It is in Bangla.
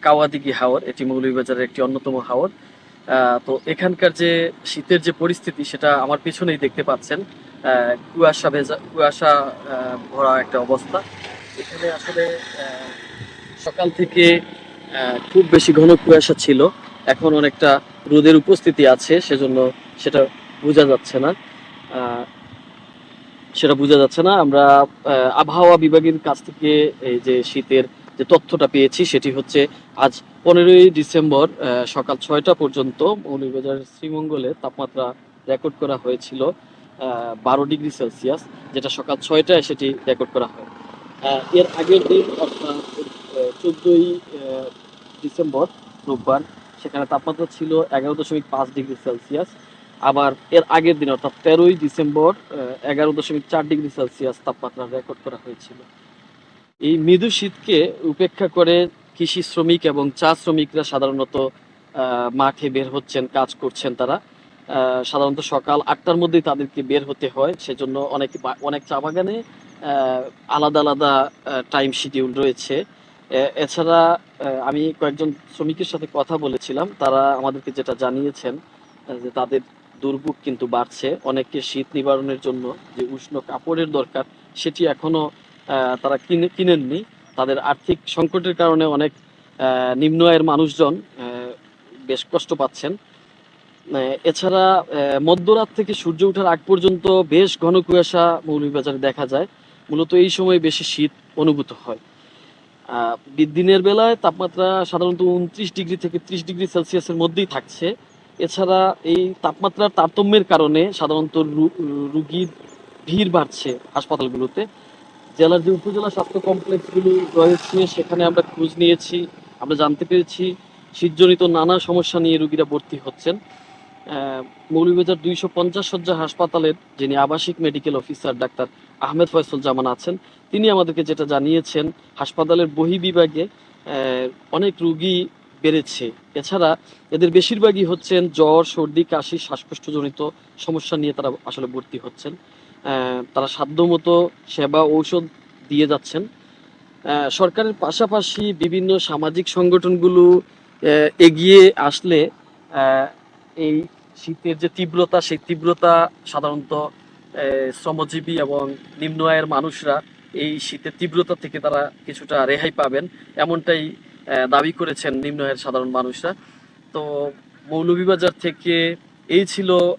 কাওয়াদিঘি হাওর, এটি মৌলভীবাজারের একটি অন্যতম হাওর। তো এখানকার যে শীতের যে পরিস্থিতি সেটা আমার পিছনেই দেখতে পাচ্ছেন। কুয়াশা ভরা একটা অবস্থা। এখানে আসলে সকাল থেকে খুব বেশি ঘন কুয়াশা ছিল। এখন অনেকটা রোদের উপস্থিতি আছে, সেজন্য সেটা বোঝা যাচ্ছে না। আহ, আমরা আবহাওয়া বিভাগের কাছ থেকে এই যে শীতের যে তথ্যটা পেয়েছি সেটি হচ্ছে আজ 15ই ডিসেম্বর সকাল 6টা পর্যন্ত মৌলভীবাজার শ্রীমঙ্গলে তাপমাত্রা রেকর্ড করা হয়েছিল 12 ডিগ্রি সেলসিয়াস, যেটা সকাল 6টায় সেটি রেকর্ড করা হয়। এর আগের দিন অর্থাৎ 14ই ডিসেম্বর রোববার সেখানে তাপমাত্রা ছিল 11.5 ডিগ্রি সেলসিয়াস। আবার এর আগের দিন অর্থাৎ 13ই ডিসেম্বর 11.4 ডিগ্রি সেলসিয়াস তাপমাত্রা রেকর্ড করা হয়েছিল। এই মৃদু শীতকে উপেক্ষা করে কৃষি শ্রমিক এবং চা শ্রমিকরা সাধারণত মাঠে বের হচ্ছেন, কাজ করছেন। তারা সাধারণত সকাল 8টার মধ্যেই তাদেরকে বের হতে হয়, সেজন্য অনেক চা বাগানে আলাদা আলাদা টাইম শিডিউল রয়েছে। এছাড়া আমি কয়েকজন শ্রমিকের সাথে কথা বলেছিলাম, তারা আমাদেরকে যেটা জানিয়েছেন যে তাদের দুর্ভোগ কিন্তু বাড়ছে। অনেকে শীত নিবারণের জন্য যে উষ্ণ কাপড়ের দরকার সেটি এখনো তারা কিনেননি। তাদের আর্থিক সংকটের কারণে অনেক নিম্ন আয়ের মানুষজন বেশ কষ্ট পাচ্ছেন। এছাড়া মধ্যরাত থেকে সূর্য ওঠার আগ পর্যন্ত বেশ ঘন কুয়াশা মৌলভীবাজারে দেখা যায়। মূলত এই সময় বেশি শীত অনুভূত হয়। দিনের বেলায় তাপমাত্রা সাধারণত 29 ডিগ্রি থেকে 30 ডিগ্রি সেলসিয়াসের মধ্যেই থাকছে। এছাড়া এই তাপমাত্রার তারতম্যের কারণে সাধারণত রুগীর ভিড় বাড়ছে হাসপাতালগুলোতে। জেলার যে উপজেলা স্বাস্থ্য কমপ্লেক্সগুলো রয়েছে সেখানে আমরা খোঁজ নিয়েছি, আমরা জানতে পেরেছি শীতজনিত নানা সমস্যা নিয়ে রোগীরা ভর্তি হচ্ছেন। মৌলভীবাজার 250 শয্যা হাসপাতালের যিনি আবাসিক medical officer doctor Ahmed Faisal Zaman আছেন, তিনি আমাদেরকে যেটা জানিয়েছেন হাসপাতালের বহির্বিভাগে অনেক রোগী বেড়েছে। এছাড়া এদের বেশিরভাগই হচ্ছেন জ্বর, সর্দি, কাশি, শ্বাসকষ্টজনিত সমস্যা নিয়ে তারা আসলে ভর্তি হচ্ছেন। তারা সাধ্যমতো সেবা ঔষধ দিয়ে যাচ্ছেন। সরকারের পাশাপাশি বিভিন্ন সামাজিক সংগঠনগুলো এগিয়ে আসলে এই শীতের যে তীব্রতা সেই তীব্রতা সাধারণত শ্রমজীবী এবং নিম্ন আয়ের মানুষরা এই শীতের তীব্রতা থেকে তারা কিছুটা রেহাই পাবেন, এমনটাই দাবি করেছেন নিম্ন আয়ের সাধারণ মানুষরা। তো মৌলভীবাজার থেকে এই ছিল